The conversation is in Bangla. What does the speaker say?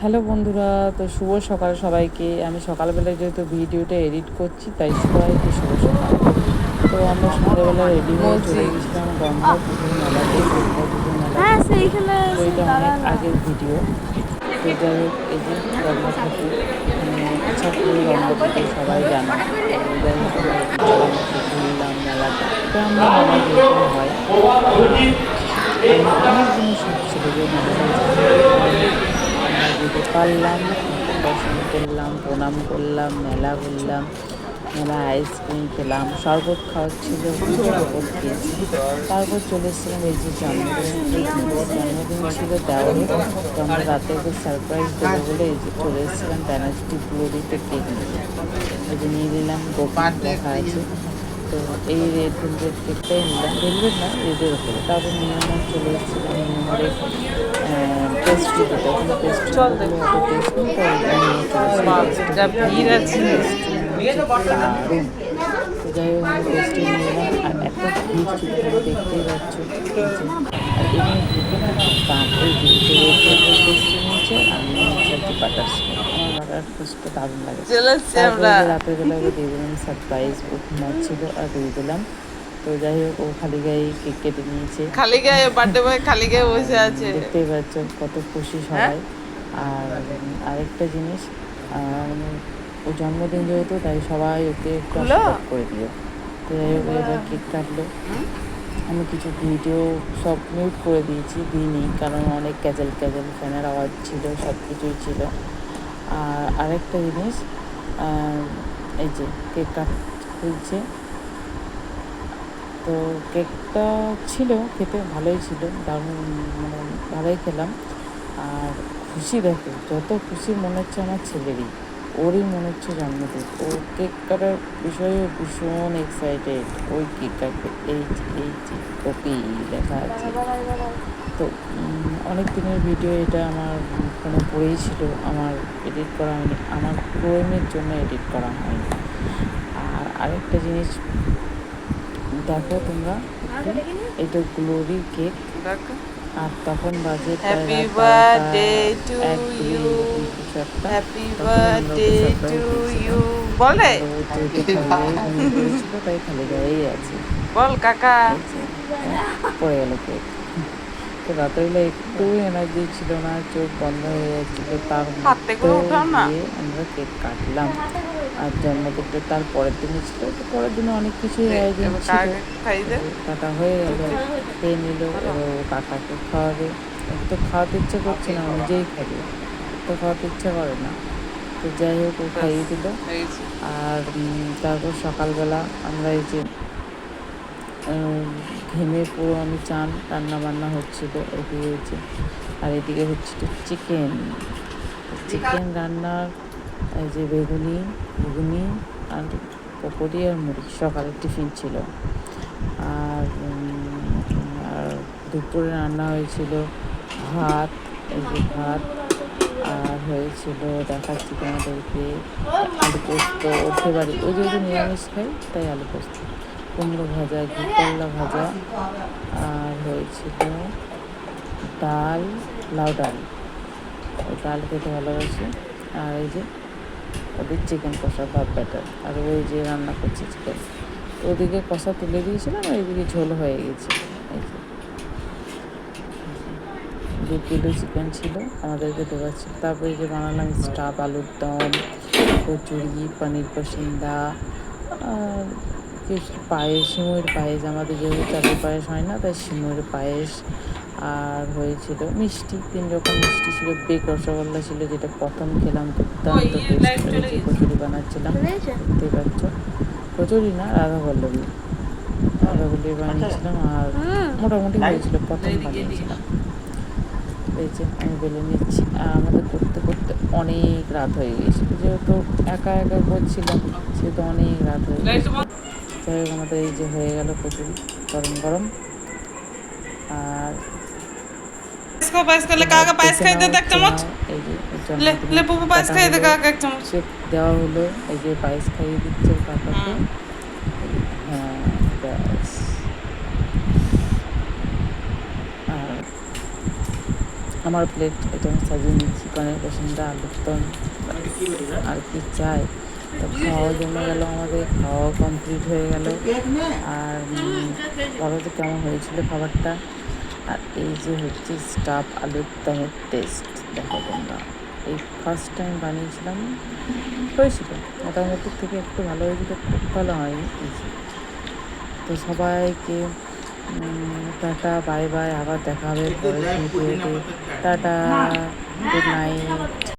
হ্যালো বন্ধুরা, তো শুভ সকাল সবাইকে। আমি সকালবেলায় যেহেতু ভিডিওটা এডিট করছি তাই সবাইকে শুভ সকাল। তো আমরা সন্ধ্যেবেলা রেডি হয়ে চলে গেছিলাম গঙ্গা পুজোর মেলাতে, গঙ্গা পুজোর মেলা দেখতে। তো এটা অনেক আগের ভিডিও। তো যাই হোক, এই যে গঙ্গা ঠাকুর, এখানে ইচ্ছাপুরে গঙ্গা পুজো সবাই জানো। তো যাই হোক, আমরা রেডি ছিলাম, একটু ঘুরলাম মেলাটা, গ্রাম্য মেলা যেরকম হয়। অনেক জিনিস হচ্ছিল যে মেলাটা আমরা যেতে পারলাম, ঠাকুর দর্শন করলাম, প্রণাম করলাম, মেলা ঘুরলাম, মেলা আইসক্রিম খেলাম, শরবত খাওয়াচ্ছিল, শরবত খেয়েছি। তারপর চলে এসেছিলাম এই যে জন্মদিনের কেক নিতে। জন্মদিন ছিল দেওয়ারে, তো আমরা রাতে ওকে সারপ্রাইজ দেবো বলে এই যে চলে এসেছিলাম ব্যানার্জি গ্লোরিতে কেক নিতে। এই যে নিয়ে নিলাম, গোপি লেখা আছে। তো এই রেড ভেলভেট কেকটাই নিলাম, ভেলভেট না রেডের ওপরে। তারপর নিয়মোর চলে এসেছিলাম, নিয়মোরে পেস্ট্রি দিতে, ওখানে পেস্ট্রিগুলো অত টেস্ট নেই, তো নিয়ে চলে এসেছিলাম। তো যাই হোক, আমি পেস্ট্রি নিয়ে এলাম, আর একটা ভিড় ছিল তোমরা দেখতেই পাচ্ছ। আর এখানে ঢুকে না খুব দাম। এই যে রেড ভেলভেট পেস্ট্রি নিয়েছে, আর নিয়ে নিয়েছে হচ্ছে বাটারস্কচ। আমার বাটারস্কচটা দারুণ লাগে। তারপরে যে রাতের বেলা ওকে দিয়ে দিলাম সারপ্রাইজ, ও ঘুমাচ্ছিল আর দিয়ে দিলাম। তো যাই হোক, ও খালি গায়ে কেক কেটে নিয়েছে, খালি গায়ে বার্থডে বয় খালি গায়ে বসে আছে। দেখতেই পাচ্ছ কত খুশি সবাই। আর আরেকটা জিনিস, মানে ও জন্মদিন যেহেতু তাই সবাই ওকে একটু আশীর্বাদ করে দিও। তো যাই হোক, এবার কেক কাটলো। আমি কিছু ভিডিও সব মিউট করে দিয়েছি, দিইনি, কারণ অনেক ক্যাজেল ক্যাজেল ফ্যানের আওয়াজ ছিল, সব কিছুই ছিল। আর আরেকটা জিনিস, এই যে কেক কাট হয়েছে, তো কেকটা ছিল খেতে ভালোই ছিল, দারুণ, মানে ভালোই খেলাম। আর খুশি দেখো, যত খুশি মনে হচ্ছে আমার ছেলেরই, ওরই মনে হচ্ছে জন্মদিন। ও কেক কাটার বিষয়ে ভীষণ এক্সাইটেড, ওই কেক কাটবে। এই যে কপি লেখা আছে। তো অনেক দিনের ভিডিও, এটা আমার ফোনে পড়েই ছিল, আমার এডিট করা হয়নি, আমার প্রোগ্রামের জন্য এডিট করা হয়নি। আর আরেকটা জিনিস দেখো তোমরা, এটা গ্লোরি কেক। আর তখন বাজে happy birthday to you, happy birthday to you বলে, তাই খালি গায়েই আছে। বল কাকা। পড়ে গেল কেক। তো রাত্রেবেলা একটু এনার্জি ছিল না, চোখ বন্ধ হয়ে যাচ্ছিল, তার মধ্যেও গিয়ে আমরা কেক কাটলাম। আর জন্মদিনটা তার পরের দিনে ছিল, তো পরের দিনে অনেক কিছুই আয়োজন ছিল। কাটা হয়ে গেল, খেয়ে নিল, এবার ও কাকাকে খাওয়াবে। তো খাওয়াতে ইচ্ছে করছে না, নিজেই খাবে, তো খাওয়াতে ইচ্ছা করে না। তো যাই হোক, ও খাইয়ে দিল। আর তারপর সকালবেলা আমরা এই যে ঘেমে পুরো আমি চান, রান্না বান্না হচ্ছিল এদিকে হয়েছে। আর এদিকে হচ্ছিল চিকেন রান্নার, এই যে বেগুনি, ঘুগনি আর পকোড়ি আর মুড়ি সকালের টিফিন ছিল। আর দুপুরে রান্না হয়েছিল ভাত, এই যে ভাত, আর হয়েছিল দেখাচ্ছি তোমাদেরকে আলু পোস্ত। ওঠে বাড়ি ওই যেহেতু নিরামিষ খাই তাই আলু পোস্ত, কুমড়ো ভাজা, ঘি করলা ভাজা, আর হয়েছিল ডাল, লাউ ডাল, ওই ডাল খেতে ভালোবাসি। আর এই যে ওদের চিকেন কষা, ভাত ব্যাটার, আর ওই যে রান্না করছে চিকেন। ওদিকে কষা তুলে দিয়েছিলাম, আর এদিকে ঝোল হয়ে গেছে। এই যে 2 কিলো চিকেন ছিল, আমাদেরকে দেওয়া ছিল। তারপরে যে বানালাম স্টাফ আলুর দম, কচুরি, পনির পসিন্দা, আর কিছু পায়েস, সিমুইয়ের পায়েস, আমাদের যেহেতু চালের পায়েস হয় না তাই সিমুইয়ের পায়েস। আর হয়েছিল মিষ্টি, 3 রকম মিষ্টি ছিল। বেক রসগোল্লা ছিল, যেটা প্রথম খেলাম, দুর্দান্ত টেস্ট হয়েছে। কচুরি বানাচ্ছিলাম, দেখতেই পাচ্ছ, কচুরি না, রাধাবল্লভী বানিয়েছিলাম। আর মোটামুটি হয়েছিল, প্রথম বানিয়েছিলাম। এই যে আমি বেলে নিচ্ছি। আর আমাদের করতে করতে অনেক রাত হয়ে গিয়েছিল, যেহেতু একা একা করছিলাম সেহেতু অনেক রাত হয়ে গিয়েছিল। যাই হোক, আমাদের এই যে হয়ে গেল কচুরি গরম গরম। আর দেওয়া হলো, এই যে পায়েস খাইয়ে দিচ্ছে কাকাকে। হ্যাঁ, ব্যাস। আর আমার প্লেট এটা আমি সাজিয়ে নিচ্ছি, চিকেনের পেশেন্টটা আলুর দম, আর কি চাই। তো খাওয়া জমে গেল, আমাদের খাওয়া কমপ্লিট হয়ে গেল। আর বলো তো কেমন হয়েছিল খাবারটা। আর এই যে হচ্ছে স্টাফ আলুর দমের টেস্ট, দেখো তোমরা। এই ফার্স্ট টাইম বানিয়েছিলাম, হয়েছিল মোটামুটি, থেকে একটু ভালো হয়েছিল, খুব ভালো হয়নি। তো সবাইকে টাটা, বাই বাই, আবার দেখা হবে পরের ভিডিওতে। Tata, good night.